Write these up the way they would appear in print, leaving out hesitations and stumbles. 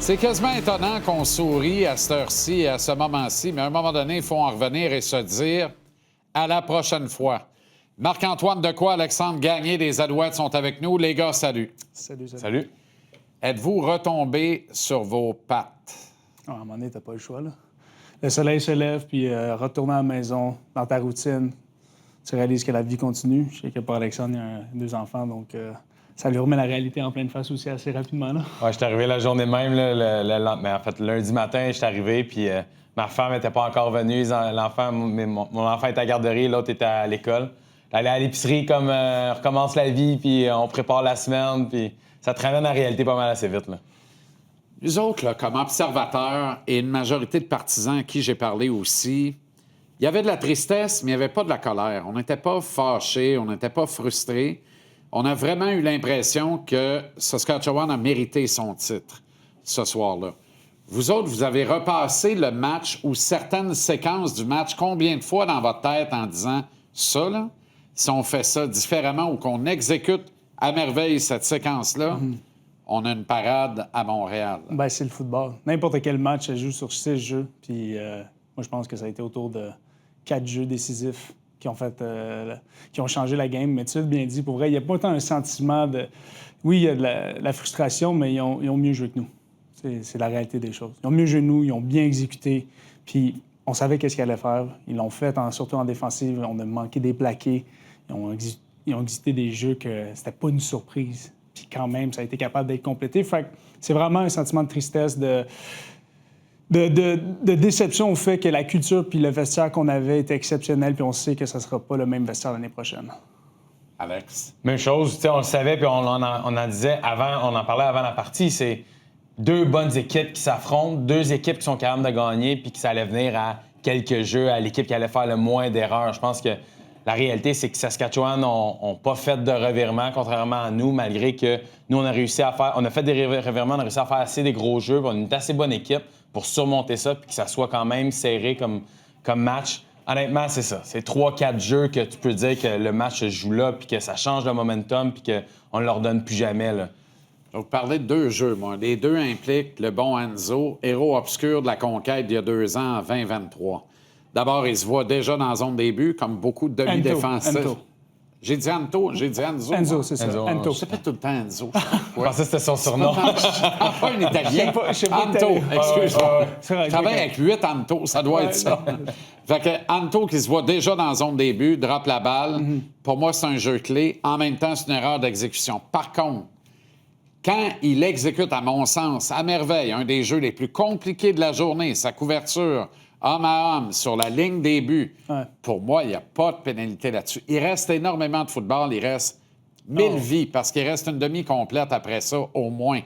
C'est quasiment étonnant qu'on sourit à cette heure-ci et à ce moment-ci, mais à un moment donné, il faut en revenir et se dire à la prochaine fois. Marc-Antoine Dequoy, Alexandre Gagné des Alouettes sont avec nous. Les gars, salut. Salut. Êtes-vous retombés sur vos pattes? À un moment donné, t'as pas le choix, là. Le soleil se lève, puis retourner à la maison, dans ta routine, tu réalises que la vie continue. Je sais que pour Alexandre, il y a deux enfants, donc ça lui remet la réalité en pleine face aussi assez rapidement, là. Ouais, je suis arrivé la journée même, là, mais en fait, lundi matin, je suis arrivé, puis ma femme n'était pas encore venue. Mon enfant était à la garderie, l'autre était à l'école. Aller à l'épicerie, comme recommence la vie, puis on prépare la semaine, puis ça te ramène à la réalité pas mal assez vite, là. Nous autres, là, comme observateurs et une majorité de partisans à qui j'ai parlé aussi, il y avait de la tristesse, mais il n'y avait pas de la colère. On n'était pas fâchés, on n'était pas frustrés. On a vraiment eu l'impression que Saskatchewan a mérité son titre ce soir-là. Vous autres, vous avez repassé le match ou certaines séquences du match combien de fois dans votre tête en disant ça, là, si on fait ça différemment ou qu'on exécute à merveille cette séquence-là, on a une parade à Montréal. Ben, c'est le football. N'importe quel match, ça joue sur 6 jeux. Puis moi, je pense que ça a été autour de 4 jeux décisifs qui ont changé la game. Mais tu l'as bien dit, pour vrai, il n'y a pas tant un sentiment de... Oui, il y a de la frustration, mais ils ont mieux joué que nous. C'est la réalité des choses. Ils ont mieux joué que nous, ils ont bien exécuté. Puis on savait qu'est-ce qu'ils allaient faire. Ils l'ont fait, surtout en défensive. On a manqué des plaqués. Ils ont exécuté des jeux que c'était pas une surprise. Puis quand même, ça a été capable d'être complété. Fait que c'est vraiment un sentiment de tristesse, de déception au fait que la culture puis le vestiaire qu'on avait était exceptionnel, puis on sait que ça sera pas le même vestiaire l'année prochaine. Alex? Même chose, tu sais, on le savait, puis on en disait avant, on en parlait avant la partie, c'est deux bonnes équipes qui s'affrontent, deux équipes qui sont capables de gagner, puis que ça allait venir à quelques jeux, à l'équipe qui allait faire le moins d'erreurs. Je pense que la réalité, c'est que Saskatchewan n'ont pas fait de revirement, contrairement à nous, malgré que nous, on a réussi à faire... On a fait des revirements, on a réussi à faire assez des gros jeux, puis on est une assez bonne équipe pour surmonter ça, puis que ça soit quand même serré comme match. Honnêtement, c'est ça. C'est 3-4 jeux que tu peux dire que le match se joue là, puis que ça change le momentum, puis qu'on ne leur donne plus jamais, là. Je vais vous parler de deux jeux, moi. Les deux impliquent le bon Enzo, héros obscur de la conquête d'il y a 2 ans, en 2023. D'abord, il se voit déjà dans la zone des buts, comme beaucoup de demi-défensifs. Anto. J'ai dit Anto, j'ai dit Enzo. Enzo, c'est ça. Enzo. Je répète tout le temps Enzo. Je pensais que c'était son surnom. Pas un Italien. Je sais pas Anto, excuse-moi. C'est vrai, Je travaille avec 8 Anto, ça doit être ça. Fait que Anto qui se voit déjà dans la zone des buts, droppe la balle. Pour moi, c'est un jeu clé. En même temps, c'est une erreur d'exécution. Par contre, quand il exécute, à mon sens, à merveille, un des jeux les plus compliqués de la journée, sa couverture, homme à homme, sur la ligne des buts, pour moi, il n'y a pas de pénalité là-dessus. Il reste énormément de football, il reste 1000 vies, parce qu'il reste une demi complète après ça, au moins.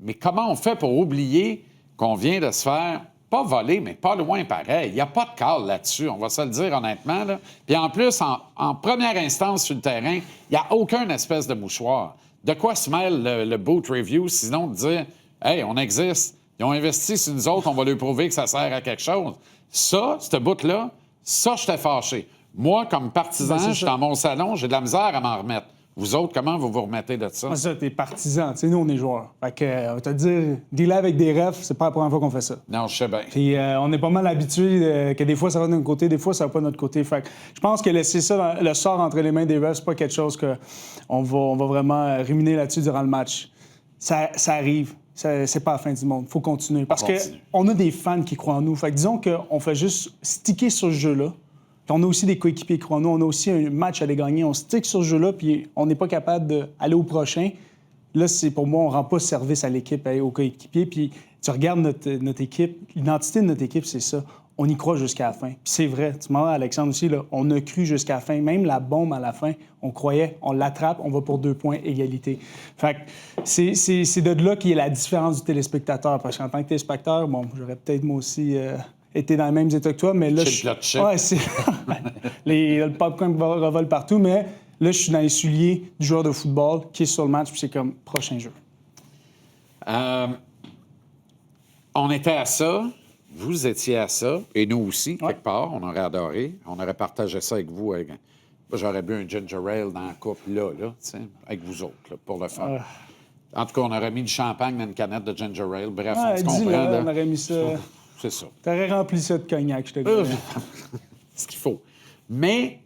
Mais comment on fait pour oublier qu'on vient de se faire, pas voler, mais pas loin pareil? Il n'y a pas de call là-dessus, on va se le dire honnêtement, là. Puis en plus, en première instance sur le terrain, il n'y a aucun espèce de mouchoir. De quoi se mêle le boot review, sinon de dire « Hey, on existe, ils ont investi sur nous autres, on va leur prouver que ça sert à quelque chose. » Ça, ce bout-là, ça, j'étais fâché. Moi, comme partisan, je suis dans mon salon, j'ai de la misère à m'en remettre. Vous autres, comment vous vous remettez de ça? C'est ça, t'es partisan. Tu sais, nous, on est joueurs. Fait que, on va te dire, dealer avec des refs, c'est pas la première fois qu'on fait ça. Non, je sais bien. Puis on est pas mal habitué que des fois, ça va de notre côté, des fois, ça va pas de notre côté. Fait que je pense que laisser ça, le sort entre les mains des refs, c'est pas quelque chose qu'on va vraiment ruminer là-dessus durant le match. Ça arrive. C'est pas la fin du monde. Faut continuer. Parce qu'on a des fans qui croient en nous. Fait que disons qu'on fait juste sticker sur ce jeu-là. Puis on a aussi des coéquipiers qui croient en nous. On a aussi un match à aller gagner. On stick sur ce jeu-là, puis on n'est pas capable d'aller au prochain. Là, c'est pour moi, on rend pas service à l'équipe, aux coéquipiers. Puis tu regardes notre équipe, l'identité de notre équipe, c'est ça. On y croit jusqu'à la fin. Puis c'est vrai. Tu m'en dis, Alexandre aussi, là, on a cru jusqu'à la fin. Même la bombe à la fin, on croyait, on l'attrape, on va pour 2 points, égalité. Fait que c'est de là qu'il y a la différence du téléspectateur. Parce qu'en tant que téléspectateur, bon, j'aurais peut-être moi aussi été dans les mêmes états que toi, mais là, ouais, c'est le popcorn revole partout, mais là, je suis dans les souliers du joueur de football qui est sur le match, puis c'est comme prochain jeu. On était à ça. Vous étiez à ça, et nous aussi, quelque part. On aurait adoré. On aurait partagé ça avec vous. Moi, j'aurais bu un ginger ale dans la coupe, là, avec vous autres, là, pour le fun. En tout cas, on aurait mis du champagne dans une canette de ginger ale. Bref, Ouais, on se dis-le, comprend. Là. on aurait mis ça. C'est ça. T'aurais rempli ça de cognac, je te dis. Ce qu'il faut. Mais,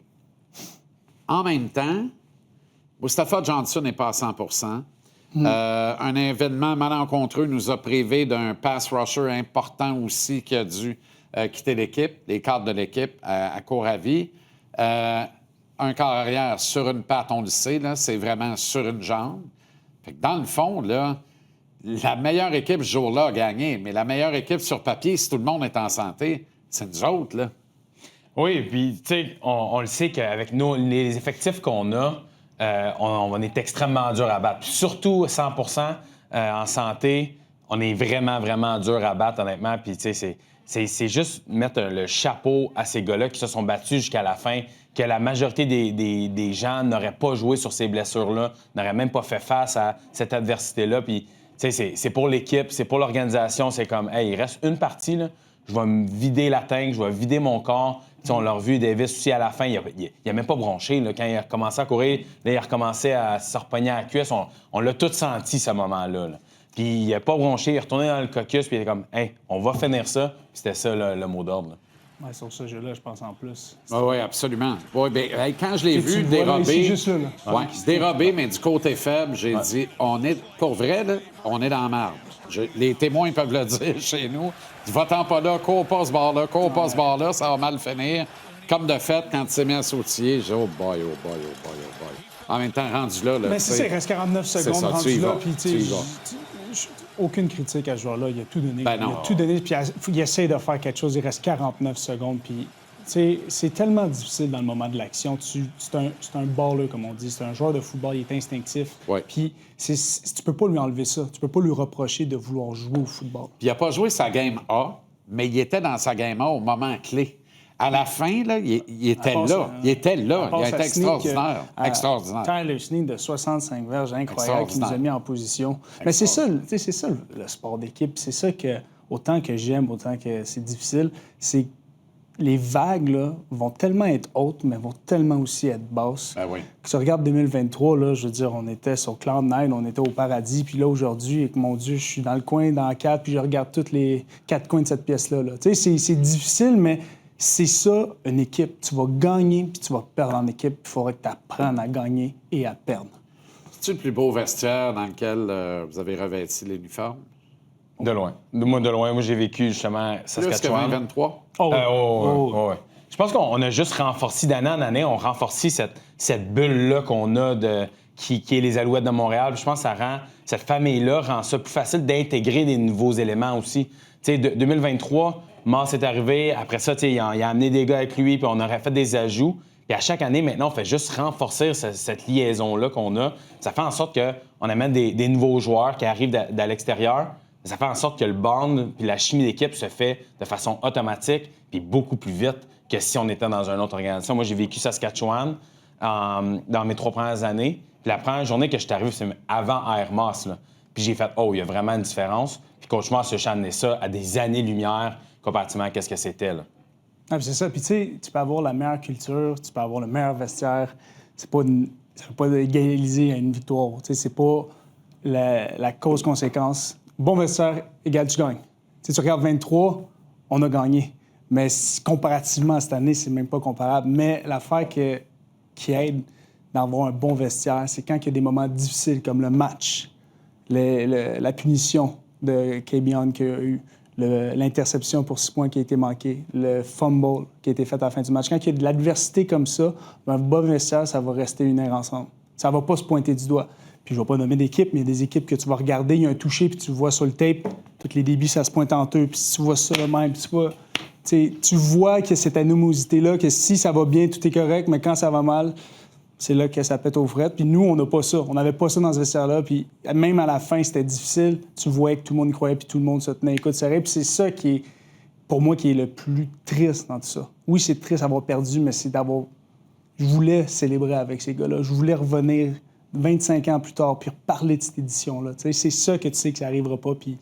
en même temps, Mustafa Johnson n'est pas à 100 un événement malencontreux nous a privé d'un pass rusher important aussi qui a dû quitter l'équipe, les cadres de l'équipe à court à vie. Un quart arrière sur une patte, on le sait, là, c'est vraiment sur une jambe. Fait que dans le fond, là, la meilleure équipe ce jour-là a gagné, mais la meilleure équipe sur papier, si tout le monde est en santé, c'est nous autres, là. Oui, puis, tu sais, on le sait qu'avec les effectifs qu'on a, on est extrêmement dur à battre. Puis surtout, 100 en santé, on est vraiment, vraiment dur à battre, honnêtement. Puis, tu sais, c'est juste mettre le chapeau à ces gars-là qui se sont battus jusqu'à la fin, que la majorité des gens n'auraient pas joué sur ces blessures-là, n'auraient même pas fait face à cette adversité-là. Puis, tu sais, c'est pour l'équipe, c'est pour l'organisation. C'est comme, hey, il reste une partie, là. Je vais me vider la tank, je vais vider mon corps. T'sais, on l'a revu, Davis aussi, à la fin, il a même pas bronché. Là. Quand il a recommencé à courir, là, il a recommencé à se repogner à la cuisse. On l'a tout senti, ce moment-là. Là. Puis il a pas bronché, il est retourné dans le caucus, puis il était comme « Hey, on va finir ça. » Puis c'était ça, le mot d'ordre. Ouais, sur ce jeu-là, je pense en plus. Oui, absolument. Ouais, ben, quand je l'ai Tu vu le vois, là, dérober, ici, juste là. Ouais, dérober, mais du côté faible, j'ai dit, on est, pour vrai, là, on est dans la merde. Les témoins peuvent le dire chez nous. Va-t'en pas là, cours pas ce bord-là, cours pas ce bord-là, ça va mal finir. Comme de fait, quand il s'est mis à sautiller, j'ai dit, oh boy, oh boy, oh boy, oh boy. En même temps, rendu là, Mais c'est ça, il reste 49 secondes ça, tu rendu y là, vas, puis tu y vas. aucune critique à ce joueur-là. Il a tout donné. Ben non. Il a tout donné, puis il essaie de faire quelque chose. Il reste 49 secondes, puis c'est tellement difficile dans le moment de l'action. C'est un baller, comme on dit. C'est un joueur de football, il est instinctif. Ouais. Puis tu peux pas lui enlever ça. Tu peux pas lui reprocher de vouloir jouer au football. Puis il n'a pas joué sa game A, mais il était dans sa game A au moment clé. À la fin, là, il était là. Il était là. Il a été extraordinaire. Extraordinaire. Tyler Snead de 65 verges, incroyable, qui nous a Extraordinaire. mis en position. Mais c'est ça, c'est ça le sport d'équipe. C'est ça que, autant que j'aime, autant que c'est difficile, c'est que les vagues là, vont tellement être hautes, mais vont tellement aussi être basses. Ben oui. Que tu regardes 2023, là, je veux dire, on était sur Cloud9, on était au paradis, puis là, aujourd'hui, mon Dieu, je suis dans le coin, dans la 4, puis je regarde tous les 4 coins de cette pièce-là. Là. Tu sais, c'est difficile, mais c'est ça, une équipe. Tu vas gagner, puis tu vas perdre en équipe. Il faudrait que tu apprennes à gagner et à perdre. C'est-tu le plus beau vestiaire dans lequel vous avez revêti l'uniforme? De loin. Moi, de loin. Moi, j'ai vécu justement Plus que Saskatchewan. 2023? Ouais. Je pense qu'on a juste renforcé d'année en année, on renforce cette bulle-là qu'on a qui est les Alouettes de Montréal. Puis je pense que ça rend, cette famille-là rend ça plus facile d'intégrer des nouveaux éléments aussi. Tu sais, 2023, Mars est arrivé. Après ça, il a amené des gars avec lui, puis on aurait fait des ajouts. Puis à chaque année, maintenant, on fait juste renforcer cette liaison-là qu'on a. Ça fait en sorte qu'on amène des nouveaux joueurs qui arrivent de l'extérieur. Ça fait en sorte que le bond puis la chimie d'équipe se fait de façon automatique puis beaucoup plus vite que si on était dans une autre organisation. Moi, j'ai vécu Saskatchewan dans mes 3 premières années. Puis la première journée que je suis arrivé, c'est avant Air Moss, là. Puis j'ai fait « Oh, il y a vraiment une différence. » Puis Coach Moss a amené ça à des années-lumière comparativement à ce que c'était, là. Ah, c'est ça. Puis tu sais, tu peux avoir la meilleure culture, tu peux avoir le meilleur vestiaire. Ça ne veut pas égaliser à une victoire. Tu sais, c'est pas la cause-conséquence. Bon vestiaire égale tu gagnes. Tu sais, tu regardes 23, on a gagné. Mais comparativement à cette année, c'est même pas comparable. Mais l'affaire qui aide d'avoir un bon vestiaire, c'est quand il y a des moments difficiles comme le match, la punition de K-Bion qu'il a eu, l'interception pour 6 points qui a été manquée, le fumble qui a été fait à la fin du match. Quand il y a de l'adversité comme ça, un bon vestiaire, ça va rester unir ensemble. Ça va pas se pointer du doigt. Puis je ne vais pas nommer d'équipe, mais il y a des équipes que tu vas regarder, il y a un toucher, puis tu vois sur le tape, tous les débits, ça se pointe entre eux. Puis si tu vois ça même, puis tu vois que cette animosité-là, que si ça va bien, tout est correct, mais quand ça va mal, c'est là que ça pète aux frettes. Puis nous, on n'a pas ça. On n'avait pas ça dans ce vestiaire-là. Puis même à la fin, c'était difficile. Tu voyais que tout le monde y croyait, puis tout le monde se tenait les coudes serrés. Puis c'est ça qui est, pour moi, qui est le plus triste dans tout ça. Oui, c'est triste d'avoir perdu, mais c'est d'avoir... Je voulais célébrer avec ces gars-là. Je voulais revenir 25 ans plus tard, puis reparler de cette édition-là. C'est ça que tu sais que ça n'arrivera pas, puis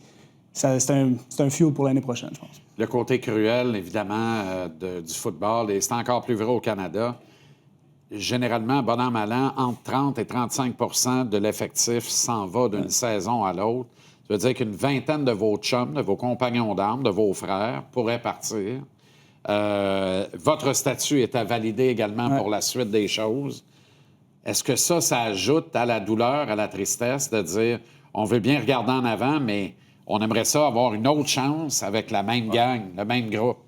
c'est un fuel pour l'année prochaine, je pense. Le côté cruel, évidemment, du football, et c'est encore plus vrai au Canada. généralement, bon an, mal an, entre 30 et 35 de l'effectif s'en va d'une saison à l'autre. Ça veut dire qu'une vingtaine de vos chums, de vos compagnons d'armes, de vos frères pourraient partir. Votre statut est à valider également pour la suite des choses. Est-ce que ça ajoute à la douleur, à la tristesse de dire on veut bien regarder en avant, mais on aimerait ça avoir une autre chance avec la même gang, le même groupe?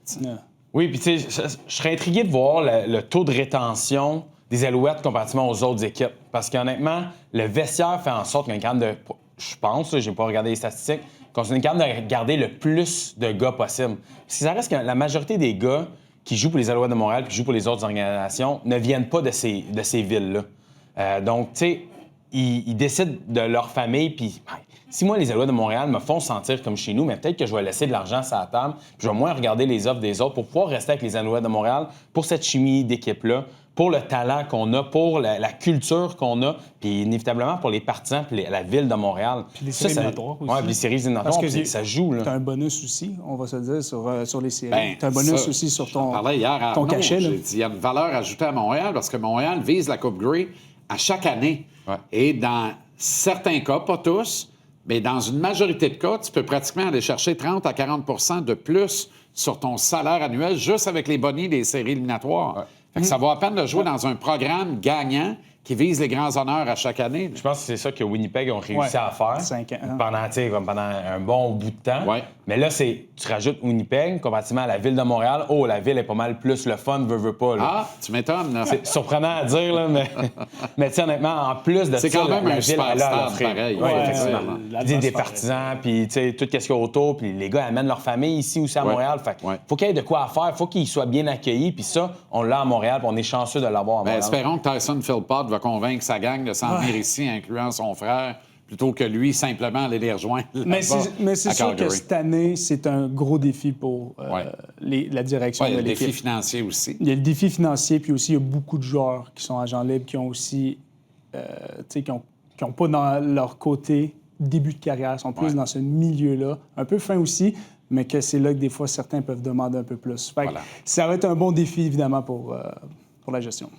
Oui, puis tu sais, je serais intrigué de voir le taux de rétention des Alouettes comparativement aux autres équipes. Parce qu'honnêtement, le vestiaire fait en sorte qu'on est capable de... Je pense, j'ai pas regardé les statistiques, qu'on est capable de garder le plus de gars possible. Parce que ça reste que la majorité des gars qui jouent pour les Alouettes de Montréal puis qui jouent pour les autres organisations ne viennent pas de ces villes-là. Donc, tu sais, ils décident de leur famille, puis si moi, les Alouettes de Montréal me font sentir comme chez nous, mais peut-être que je vais laisser de l'argent sur la table, puis je vais moins regarder les offres des autres pour pouvoir rester avec les Alouettes de Montréal, pour cette chimie d'équipe-là, pour le talent qu'on a, pour la culture qu'on a, puis inévitablement pour les partisans, puis la ville de Montréal. Puis les séries éliminatoires aussi. Oui, puis les séries éliminatoires, Parce que ça joue. Tu as un bonus aussi, on va se le dire, sur les séries. Ben, tu as un bonus ça, aussi sur j'en ton parlais hier à ton Arnaud. cachet. Là. J'ai dit, il y a une valeur ajoutée à Montréal parce que Montréal vise la Coupe Grey à chaque année. Ouais. Et dans certains cas, pas tous, mais dans une majorité de cas, tu peux pratiquement aller chercher 30 à 40 de plus sur ton salaire annuel juste avec les bonnies des séries éliminatoires. Ouais. Fait que ça vaut la peine de jouer dans un programme gagnant qui vise les grands honneurs à chaque année. Je pense que c'est ça que Winnipeg ont réussi à faire 5 ans. pendant un bon bout de temps. Ouais. Mais là, tu rajoutes Winnipeg comparativement à la ville de Montréal. Oh, la ville est pas mal plus le fun, veut pas. Là. Ah, tu m'étonnes, là. C'est surprenant à dire, là, mais tu sais, honnêtement, en plus de C'est ça, quand même la un ville, super elle a à stade, l'offrir. pareil. Oui, Ouais, effectivement. l'atmosphère Des partisans, puis tu sais, tout ce qu'il y a autour, puis les gars amènent leur famille ici aussi à Ouais. Montréal. Fait Ouais. faut qu'il y ait de quoi à faire, faut qu'ils soient bien accueillis, puis ça, on l'a à Montréal, puis on est chanceux de l'avoir à Ben, Montréal. espérons que Tyson Philpott va convaincre sa gang de s'en venir ici, incluant son frère, plutôt que lui simplement aller les rejoindre. Mais c'est à sûr que Calgary. cette année, c'est un gros défi pour la direction Ouais, il y de a le défi l'équipe. financier aussi. Il y a le défi financier, puis aussi il y a beaucoup de joueurs qui sont agents libres, qui ont aussi, tu sais, qui ont pas dans leur côté début de carrière, sont plus dans ce milieu-là, un peu fin aussi, mais que c'est là que des fois certains peuvent demander un peu plus. Fait que Voilà. ça va être un bon défi évidemment pour la gestion.